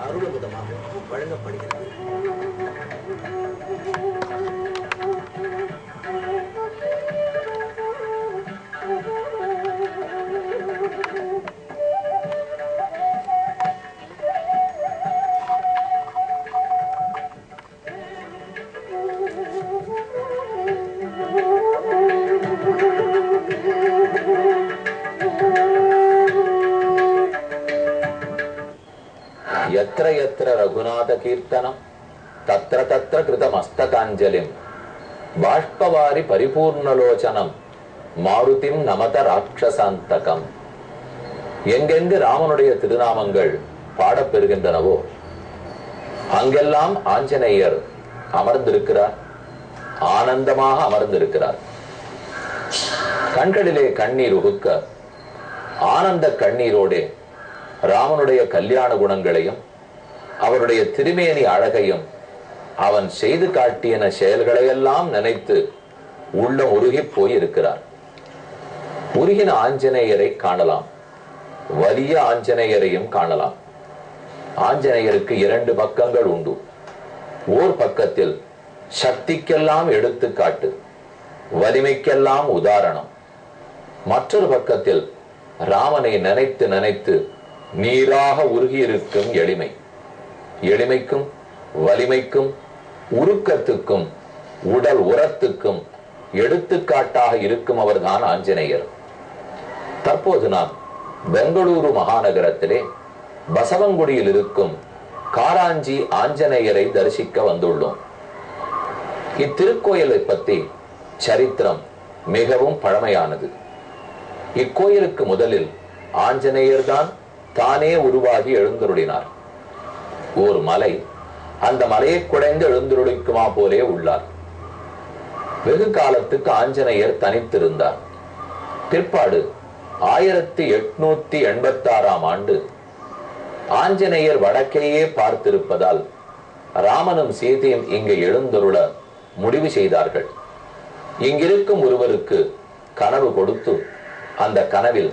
அருளமுதமாக வழங்கப்படுகிறது. यत्र यत्र रघुनाथ कीर्तनम तत्र तत्र कृतमस्तकाञ्जलिं बाष्पवारि परिपूर्णलोचனம் மாருதிம் நமத ராட்சசாந்தகம். எங்கெங்கு ராமனுடைய திருநாமங்கள் பாடப்பெறுகின்றனவோ அங்கெல்லாம் ஆஞ்சநேயர் அமர்ந்திருக்கிறார், ஆனந்தமாக அமர்ந்திருக்கிறார். கண்களிலே கண்ணீர் உகுக்க ஆனந்த கண்ணீரோடே ராமனுடைய கல்யாண குணங்களையும் அவருடைய திருமேனி அழகையும் அவன் செய்து காட்டியன செயல்களையெல்லாம் நினைத்து உள்ளம் உருகி போய் இருக்கிறார். உருகின ஆஞ்சநேயரை காணலாம், வலிய ஆஞ்சநேயரையும் காணலாம். ஆஞ்சநேயருக்கு இரண்டு பக்கங்கள் உண்டு. ஓர் பக்கத்தில் சக்திக்கெல்லாம் எடுத்துக்காட்டு, வலிமைக்கெல்லாம் உதாரணம். மற்றொரு பக்கத்தில் ராமனை நினைத்து நினைத்து நீராக உருகி இருக்கும் எளிமை. எளிமைக்கும் வலிமைக்கும் உருக்கத்துக்கும் உடல் உரத்துக்கும் எடுத்துக்காட்டாக இருக்கும் அவர்தான் ஆஞ்சநேயர். தற்போது நாம் பெங்களூரு மாநகரத்திலே பசவங்குடியில் இருக்கும் காராஞ்சி ஆஞ்சநேயரை தரிசிக்க வந்துள்ளோம். இத்திருக்கோயிலை பற்றி சரித்திரம் மிகவும் பழமையானது. இக்கோயிலுக்கு முதலில் ஆஞ்சநேயர் தான் தானே உருவாகி எழுந்தருளினார். ஒரு மலை, அந்த மலையை குடைந்து எழுந்தருளிக்குமா போலே உள்ளார். வெகு காலத்துக்கு ஆஞ்சநேயர் தனித்திருந்தார். பிற்பாடு 1886ஆம் ஆண்டு ஆஞ்சநேயர் வடக்கையே பார்த்திருப்பதால் ராமனும் சீதையும் இங்கு எழுந்தருள முடிவு செய்தார்கள். இங்கிருக்கும் ஒருவருக்கு கனவு கொடுத்து அந்த கனவில்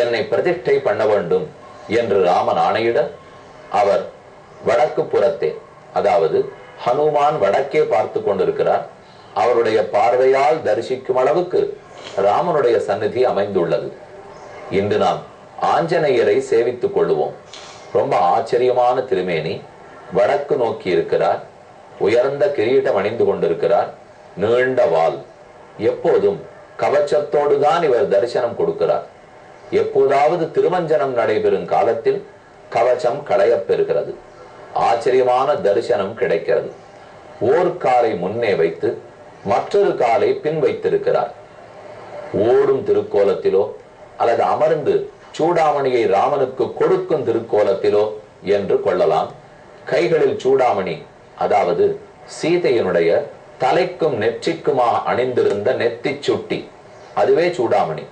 என்னை பிரதிஷ்டை பண்ண வேண்டும் என்று ராமன் ஆணையிட அவர் வடக்கு புறத்தே, அதாவது ஹனுமான் வடக்கே பார்த்து கொண்டிருக்கிறார். அவருடைய பார்வையால் தரிசிக்கும் அளவுக்கு ராமனுடைய சந்நிதி அமைந்துள்ளது. இன்று நாம் ஆஞ்சநேயரை சேவித்துக் கொள்ளுவோம். ரொம்ப ஆச்சரியமான திருமேனி, வடக்கு நோக்கி இருக்கிறார், உயர்ந்த கிரீடம் அணிந்து கொண்டிருக்கிறார், நீண்ட வால். எப்போதும் கவச்சத்தோடுதான் இவர் தரிசனம் கொடுக்கிறார். எப்போதாவது திருமஞ்சனம் நடைபெறும் காலத்தில் கவச்சம் களையப் பெறுகிறது. ஆச்சரியமான தரிசனம் கிடைக்கிறது. ஓர் காலை முன்னே வைத்து மற்றொரு காலை பின் வைத்திருக்கிறார். ஓடும் திருக்கோலத்திலோ அல்லது அமர்ந்து சூடாமணியை ராமனுக்கு கொடுக்கும் திருக்கோலத்திலோ என்று கொள்ளலாம். கைகளில் சூடாமணி, அதாவது சீதையினுடைய தலைக்கும் நெற்றிக்குமாக அணிந்திருந்த நெத்தி சுட்டி, அதுவே சூடாமணி.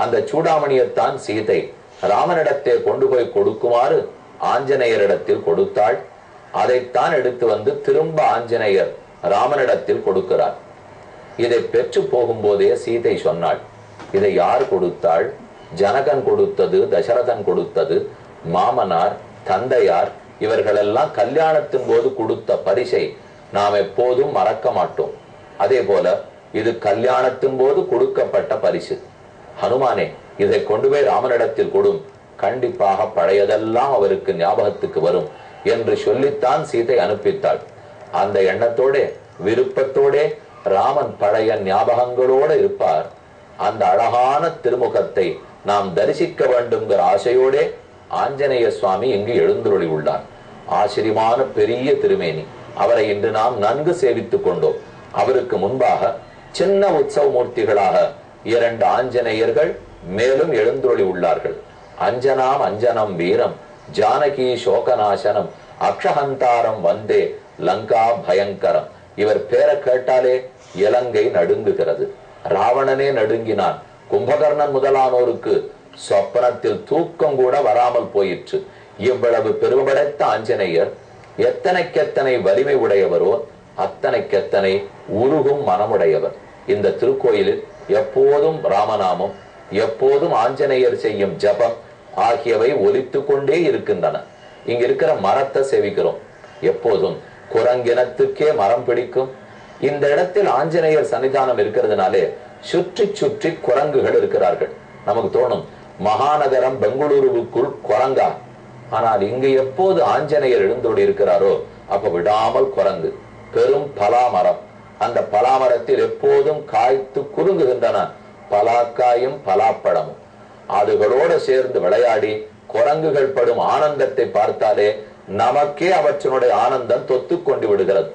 அந்த சூடாமணியைத்தான் சீதை ராமனிடத்தை கொண்டு போய் கொடுக்குமாறு ஆஞ்சநேயரிடத்தில் கொடுத்தாள். அதைத்தான் எடுத்து வந்து திரும்ப ஆஞ்சநேயர் ராமனிடத்தில் கொடுக்கிறார். இதை பெற்று போகும்போதே சீதை சொன்னாள், இதை யார் கொடுத்தாள்? ஜனகன் கொடுத்தது, தசரதன் கொடுத்தது, மாமனார், தந்தையார் இவர்களெல்லாம் கல்யாணத்தின் போது கொடுத்த பரிசை நாம் எப்போதும் மறக்க மாட்டோம். அதே போல இது கல்யாணத்தின் போது கொடுக்கப்பட்ட பரிசு. ஹனுமானே, இதை கொண்டு போய் ராமனிடத்தில் கொடும், கண்டிப்பாக பழையதெல்லாம் அவருக்கு ஞாபகத்துக்கு வரும் என்று சொல்லித்தான் சீதை அனுப்பித்தாள். அந்த எண்ணத்தோட விருப்பத்தோட ராமன் பழைய ஞாபகங்களோடு இருப்பார். அந்த அழகான திருமுகத்தை நாம் தரிசிக்க வேண்டும்ங்கிற ஆசையோட ஆஞ்சநேய சுவாமி இங்கு எழுந்தருளி உள்ளார். ஆச்சரியமான பெரிய திருமேனி. அவரை இன்று நாம் நன்கு சேவித்துக் கொண்டோம். அவருக்கு முன்பாக சின்ன உற்சவ மூர்த்திகளாக இரண்டு ஆஞ்சநேயர்கள் மேலும் எழுந்தருளி உள்ளார்கள். அஞ்சனாம் அஞ்சனம் வீரம் ஜானகி சோகநாசனம் அக்ஷஹந்தாரம் வந்தே லங்கா பயங்கரம். இவர் பேரை கேட்டாலே இலங்கை நடுங்குகிறது. ராவணனே நடுங்கினான். கும்பகர்ணன் முதலானோருக்கு சொப்பனத்தில் தூக்கம் கூட வராமல் போயிற்று. இவ்வளவு பெருமைப்படைத்த ஆஞ்சநேயர் எத்தனைக்கெத்தனை வலிமை உடையவரோ அத்தனைக்கெத்தனை உருகும் மனமுடையவர். இந்த திருக்கோயிலில் எப்போதும் ராமநாமம், எப்போதும் ஆஞ்சநேயர் செய்யும் ஜபம் ஆகியவை ஒலித்து கொண்டே இருக்கின்றன. இங்க இருக்கிற மரத்தை சேவிக்கிறோம். எப்போதும் குரங்கினத்துக்கே மரம் பிடிக்கும். இந்த இடத்தில் ஆஞ்சநேயர் சன்னிதானம் இருக்கிறதுனாலே சுற்றி சுற்றி குரங்குகள் இருக்கிறார்கள். நமக்கு தோணும் மகாநகரம் பெங்களூருவுக்குள் குரங்கா, ஆனால் இங்கு எப்போது ஆஞ்சநேயர் எழுந்தோடி இருக்கிறாரோ அப்ப விடாமல் குரங்கு. பெரும் பலாமரம், அந்த பலாமரத்தில் எப்போதும் காய்த்து குறுங்குகின்றன பலாக்காயும் பலாப்பழமும். அதுகளோடு சேர்ந்து விளையாடி குரங்குகள் படும் ஆனந்தத்தை பார்த்தாலே நமக்கே அவற்றினுடைய ஆனந்தம் தொத்து கொண்டு விடுகிறது.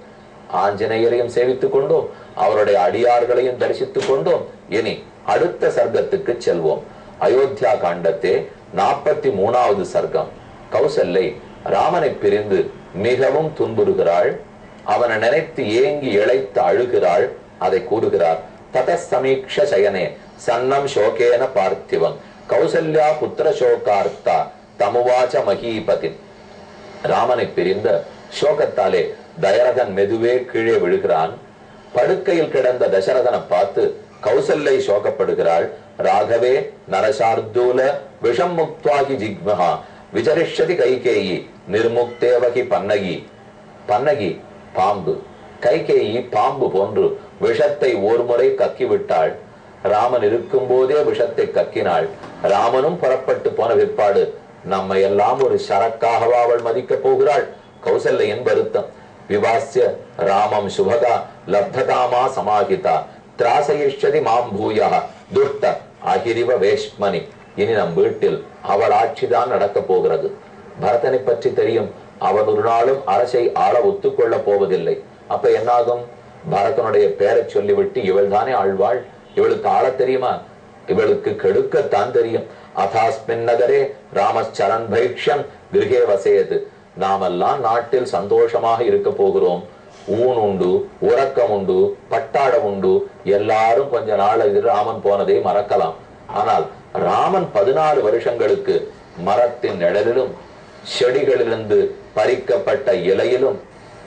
ஆஞ்சநேயரையும் சேவித்துக் கொண்டோம், அவருடைய அடியார்களையும் தரிசித்துக் கொண்டோம். இனி அடுத்த சர்க்கத்துக்கு செல்வோம். அயோத்தியா காண்டத்தே 43வது சர்க்கம். கௌசல்யை ராமனை பிரிந்து மிகவும் துன்புறுகிறாள். அவனை நினைத்து ஏங்கி இழைத்து அழுகிறாள். அதை கூறுகிறார். தத சமீக்ஷ சயனே சன்னம் சோகேன பார்த்திவம் கௌசல்யா புத்திர சோகார்த்தா தமுவாச்ச மகீபதி. ராமனை பிரிந்த சோகத்தாலே தயரதன் மெதுவே கீழே விழுகிறான். படுக்கையில் கிடந்த தசரதனை பார்த்து கௌசல்யை சோகப்படுகிறாள். ராகவே நரசார்தூல விஷம் முக்துவாகி ஜிக்மஹா விசரிஷதி கைகேயி நிர்முக்தேவகி பன்னகி. பன்னகி பாம்பு, கைகேயி பாம்பு போன்று விஷத்தை ஒருமுறை கக்கிவிட்டாள். ராமன் இருக்கும் போதே விஷத்தை கக்கினாள். ராமனும் புறப்பட்டு போன பிற்பாடு நம்மை எல்லாம் ஒரு சரக்காகவா அவள் மதிக்க போகிறாள்? கௌசல்யின் வருத்தம். விவாசிய ராமம் சுபகா லப்தகாமா சமாஹிதா திராசயிஷ்யதி மாம் பூயா துஷ்ட அகிரிவ வேஷ்மணி. இனி நம் வீட்டில் அவள் ஆட்சிதான் நடக்க போகிறது. பரதனை பற்றி தெரியும், அவன் ஒரு நாளும் அரசை ஆள ஒத்துக்கொள்ள போவதில்லை. அப்ப என்னாகும்? பரதனுடைய பேரை சொல்லிவிட்டு இவள் தானே ஆழ்வாள், இவளுக்கு ஆள தெரியுமா? இவளுக்கு கெடுக்கத்தான் தெரியும். அதாஸ்மின் நகரே ராமச்சரண் பைக்ஷம் கிருகே வசேது. நாமெல்லாம் நாட்டில் சந்தோஷமாக இருக்க போகிறோம். ஊன் உண்டு, உறக்கம் உண்டு, பட்டாடம் உண்டு. எல்லாரும் கொஞ்ச நாள் ராமன் போனதை மறக்கலாம். ஆனால் ராமன் 14 வருஷங்களுக்கு மரத்தின் நிழலிலும் செடிகளிலிருந்து பறிக்கப்பட்ட இலையிலும்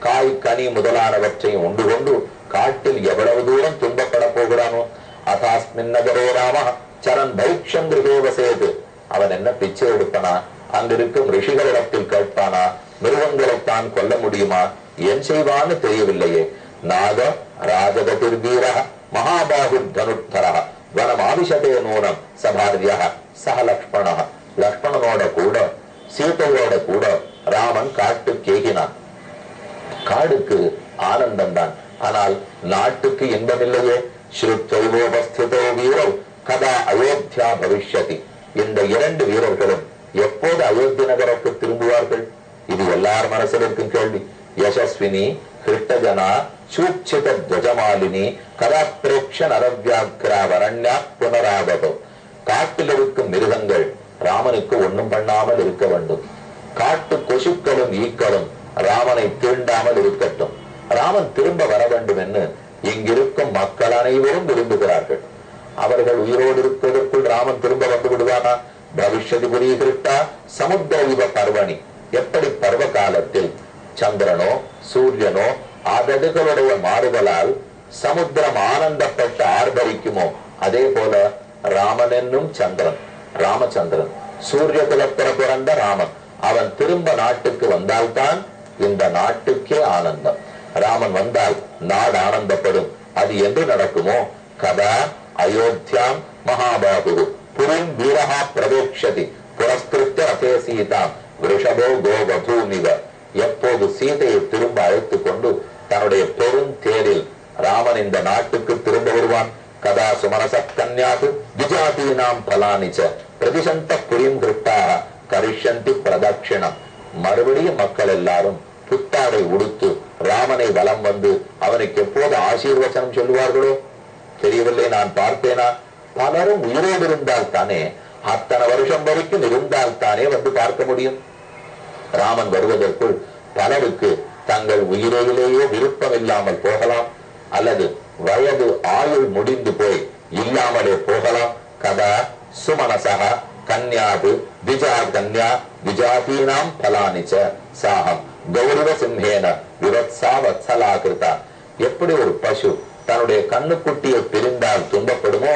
காய் கனி முதலானவற்றையும் உண்டு கொண்டு காட்டில் எவ்வளவு தூரம் துன்பப்பட போகிறானோ. அதாஸ்மின் நகரே ராம சரண் பைக்ஷம் கிருகே வசேது. அவன் என்ன பிச்சை எடுப்பனா? அங்கிருக்கும் ரிஷிகளிடத்தில் கேட்பானா? மிருகங்களைத்தான் கொல்ல முடியுமா? என் செய்வான்னு தெரியவில்லையே. நாக ராஜகதிர் வீர மகாபாகு தனுத்தர வனம் ஆவிஷதே நூனம் சபாரியா சக லக்ஷ்மண. லக்ஷ்மணனோட கூட சீதையோட கூட ராமன் காட்டுக்கு ஏகினான். காடுக்கு ஆனந்தம் தான், ஆனால் நாட்டுக்கு இன்பமில்லையே. ஸ்ருத்வைவோபஸ்திதோ வீரோ கதா அயோத்தியா பவிஷ்யதி. இந்த 2 வீரர்களும் எப்போது அயோத்தி நகருக்கு திரும்புவார்கள்? இது எல்லார் மனசில் இருக்கும் கேள்வி. யசஸ்வினி கிருஷ்ணஜனா சூட்சித துவஜமாலினி கதா பிரேக்ஷ நரவியாக்ரா வரண்யா புனராகதோ. காட்டில் இருக்கும் மிருகங்கள் ராமனுக்கு ஒன்றும் பண்ணாமல் இருக்க வேண்டும். காட்டு கொசுக்களும் ஈக்களும் ராமனை தீண்டாமல் இருக்கட்டும். ராமன் திரும்ப வர வேண்டும் என்று இங்கிருக்கும் மக்கள் அனைவரும் விரும்புகிறார்கள். அவர்கள் உயிரோடு இருப்பதற்குள் ராமன் திரும்ப வந்து விடுவானா? பவிஷ்யதி புரீகிருஷ்டா சமுத்திர பர்வணி. எப்படி பருவ காலத்தில் சந்திரனோ சூரியனோ அதடுகளுடைய மாறுதலால் சமுத்திரம் ஆனந்தப்பட்ட ஆர்ப்பரிக்குமோ, அதே போல ராமன் என்னும் சந்திரன், ராமச்சந்திரன், சூரிய குலத்திர பிறந்த ராமன், அவன் திரும்ப நாட்டுக்கு வந்தால்தான் இந்த நாட்டுக்கே ஆனந்தம். ராமன் வந்தால் நாடு ஆனந்தப்படும். அது என்று நடக்குமோ? கதா அயோத்தியாம் மகாபாகு புரிம் வீரஹா பிரவேக்ஷதி புரஸ்கிருத்ய ரதே சீதாம் ரிஷபோ கோவதூமிவ. எப்போது சீதையை திரும்ப அழைத்துக் கொண்டு தன்னுடைய பெரும் தேரில் ராமன் இந்த நாட்டுக்கு திரும்ப வருவான்? கதா சுமனச கன்யாது விஜாதீனாம் பலானிச்ச பிரதிசந்த புரியும் கிருட்டாக கரிஷந்தி பிரதட்சிணம். மறுபடியும் மக்கள் எல்லாரும் புத்தாடை உடுத்து ராமனை வலம் வந்து அவனுக்கு எப்போது ஆசீர்வச்சனம் சொல்லுவார்களோ தெரியவில்லை. நான் பார்த்தேனா? பலரும் உயிரோடு இருந்தால் தானே, அத்தனை வருஷம் வரைக்கும் இருந்தால் தானே வந்து பார்க்க முடியும். ராமன் வருவதற்குள் பலருக்கு தங்கள் உயிரிலேயே விருப்பம் இல்லாமல் போகலாம், அல்லது வயது ஆயுள் முடிந்து போய் இல்லாமலே போகலாம். கதா சுமனசக கன்யாது விஜா கன்யா விஜாதீனாம் பலானிச்ச சாகம் கௌரவ சிம்ஹேன விவத்சா வத்சலாகிருதா. எப்படி ஒரு பசு தன்னுடைய கண்ணுக்குட்டியை பிரிந்தால் துன்பப்படுமோ,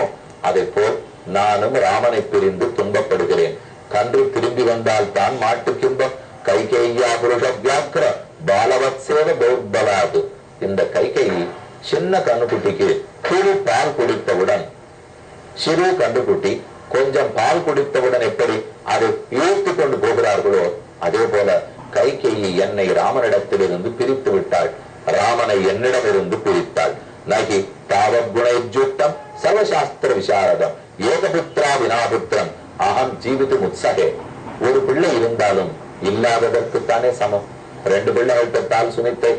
அதை போல் நானும் ராமனை பிரிந்து துன்பப்படுகிறேன். கன்று திரும்பி வந்தால் தான் மாட்டுக்கு இன்பம். கைகேயா புருஷ வியாக்கிர பாலவத்சேவ தௌர்பலாது. இந்த கைகேயி சின்ன கண்ணுக்குட்டிக்கு சிறு பால் குடித்தவுடன், சிறு கண்ணுக்குட்டி கொஞ்சம் பால் குடித்தவுடன் எப்படி அது இழுத்து கொண்டு போகிறார்களோ அதே போல கைகேயி என்னை ராமனிடத்திலிருந்து பிரித்து விட்டாள், ராமனை என்னிடமிருந்து பிரித்தாள். நகி தாவகுணைஜுக்தம் சர்வசாஸ்திர விசாரதம் ஏகபுத்திரா வினாபுத்திரம் அகம் ஜீவித்து முத்சகே. ஒரு பிள்ளை இருந்தாலும் இல்லாததற்குத்தானே சமம். 2 பிள்ளைகள் பெற்றால் சுமித்தை,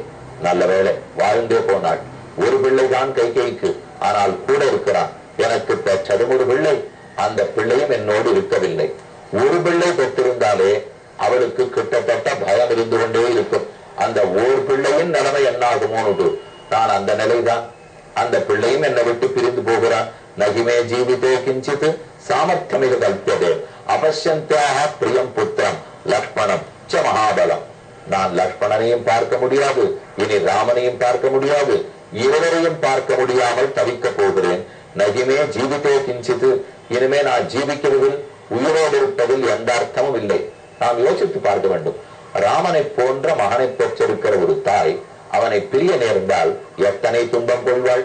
நல்ல வேளை வாழ்ந்தே போனாள். ஒரு பிள்ளைதான் கைகேயிக்கு, ஆனால் கூட இருக்கிறான். எனக்கு பெற்றதும் ஒரு பிள்ளை, அந்த பிள்ளையும் என்னோடு இருக்கவில்லை. ஒரு பிள்ளை பெற்றிருந்தாலே அவளுக்கு கிட்டத்தட்ட பயம் இருந்து கொண்டே இருக்கும். அந்த ஓர் பிள்ளையின் நிலைமை என்னாகுமோன்னு நான் அந்த நிலைதான். அந்த பிள்ளையும் என்னை விட்டு பிரிந்து போகிறான். நகிமே ஜீவிதே கிஞ்சித் சாமர்த்தியமிக கல்பியதே அபஷ்யந்தியாக பிரியம் புத்திரம் லக்ஷ்மணம் ச மகாபலம். நான் லக்ஷ்மணனையும் பார்க்க முடியாது, இனி ராமனையும் பார்க்க முடியாது, இருவரையும் பார்க்க முடியாமல் தவிக்க போகிறேன். நகிமே ஜீவிதே கிஞ்சித், இனிமே நான் ஜீவிக்கிறதில் உயிரோடு இருப்பதில் எந்த அர்த்தமும் இல்லை. நாம் யோசித்து பார்க்க வேண்டும். ராமனை போன்ற மகனை பெற்றிருக்கிற ஒரு தாய் அவனை பிரிய நேர்ந்தால் எத்தனை துன்பம் கொள்வாள்.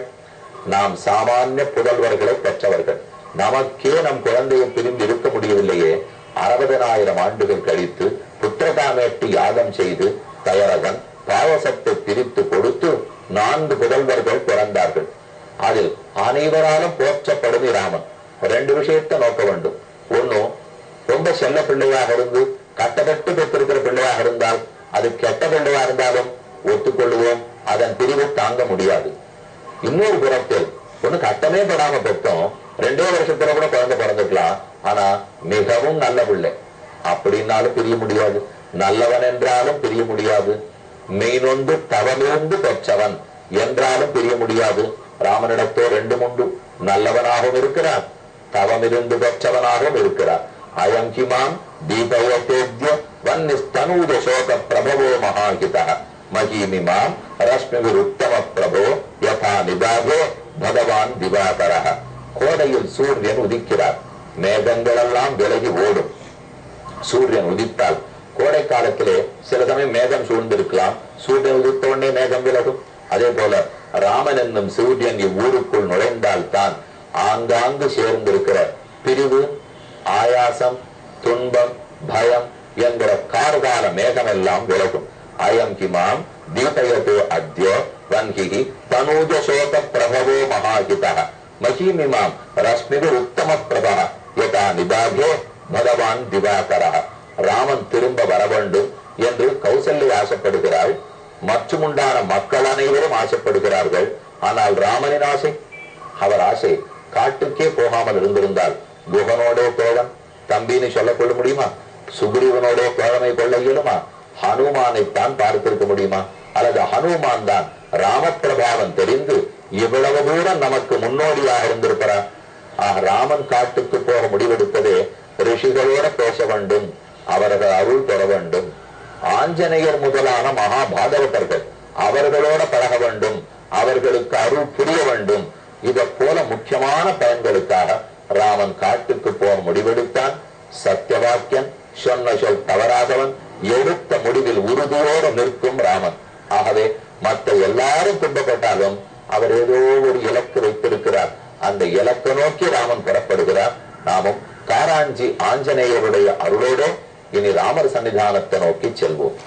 நாம் சாமானிய புதல்வர்களை பெற்றவர்கள், நமக்கே நம் குழந்தையை பிரிந்து இருக்க முடியவில்லையே. 60,000 ஆண்டுகள் கழித்து புத்திரகாமேட்டி யாகம் செய்து தயரகன் பாவசத்தை பிரித்து கொடுத்து 4 புதல்வர்கள் பிறந்தார்கள். அதில் அனைவராலும் போற்றப்படும் ராமன். 2 விஷயத்தை நோக்க வேண்டும். ஒன்னும் ரொம்ப செல்ல பிள்ளையாக இருந்து கட்டப்பட்டு பெற்றிருக்கிற பிள்ளையாக இருந்தால் அது கெட்ட பிள்ளையா இருந்தாலும் ஒத்துக்கொள்ளுவோம், அதன் பிரிவு தாங்க முடியாது. இன்னொரு புறத்தில் ஒண்ணு கட்டமே படாம பெற்றோம், 2 வருஷத்துல கூட குழந்தை பிறந்துக்கலாம், ஆனா மிகவும் நல்ல பிள்ளை அப்படின்னாலும் பிரிய முடியாது. நல்லவன் என்றாலும் பிரிய முடியாது. மெய்னொன்று தவமிருந்து பெற்றவன் என்றாலும் பிரிய முடியாது. ராமனிடத்தோ 2 உண்டு. நல்லவனாகவும் இருக்கிறான், தவமிருந்து பெற்றவனாகவும் இருக்கிறார். அயம் கிமாம் தீபவதேத்ய வன்னிஸ்தனூஜ சோக பிரபவோ மகாஹிதः மகிமிமாம் ரஷ்மிவிர் உத்தம பிரபோ யதா நிதாகோ பகவான் திவாகரः. கோடையில் சூரியன் உதிக்கிறார், மேகங்கள் எல்லாம் விலகி ஓடும். சூரியன் உதித்தால் கோடை காலத்திலே சில சமயம் மேகம் சூழ்ந்திருக்கலாம், சூரியன் உதித்த உடனே மேகம் விலகும். அதே போல ராமன் என்னும் சூரியன் இவ்வூருக்குள் நுழைந்தால் தான் ஆங்காங்கு சேர்ந்திருக்கிற பிரிவு, ஆயாசம், துன்பம், பயம் என்கிற கார்கால மேகம் எல்லாம் விலகும். அயம் கிமாம் தீபயதோ அத்ய வன்ஹி தனூஜ சோக பிரபவோ மகாஹிதः மகிமிமாம் ரஷ்மிகு உத்தம பிரபா யதா நிதாகே பகவான் திவாகரः. ராமன் திரும்ப வர வேண்டும் என்று கௌசல்யா ஆசைப்படுகிறாள், மற்றும் உண்டான மக்கள் அனைவரும் ஆசைப்படுகிறார்கள். ஆனால் ராமனின் ஆசை, அவர் ஆசை காட்டுக்கே போகாமல் இருந்திருந்தால் குகனோடே தோழன் தம்பின்னு சொல்ல கொள்ள முடியுமா? சுக்ரீவனோடே தோழமை கொள்ள இயலுமா? ஹனுமானைத்தான் பார்த்திருக்க முடியுமா? அல்லது ஹனுமான் தான் ராமபிரபாவம் தெரிந்து இவ்வளவு தூரம் நமக்கு முன்னோடியாக இருந்திருக்கிறார். ராமன் காட்டுக்கு போக முடிவெடுத்ததே ரிஷிகளோட பேச வேண்டும், அவர்கள் அருள் பெற வேண்டும். ஆஞ்சநேயர் முதலான மகாபாகவதர்கள் அவர்களோட பழக வேண்டும், அவர்களுக்கு அருள் புரிய வேண்டும். இதை போல முக்கியமான பயன்களுக்காக ராமன் காட்டுக்கு போக முடிவெடுத்தான். சத்தியவாக்கியன், சொன்ன சொல் தவறாதவன், எடுத்த முடிவில் உறுதியோடு நிற்கும் ராமன். ஆகவே மற்ற எல்லாரும் துன்பப்பட்டாலும் அவர் ஏதோ ஒரு இலக்கு வைத்திருக்கிறார். அந்த இலக்கு நோக்கி ராமன் புறப்படுகிறார். நாமும் காராஞ்சி ஆஞ்சநேயருடைய அருளோடு இனி ராமர் சன்னிதானத்தை நோக்கி செல்வோம்.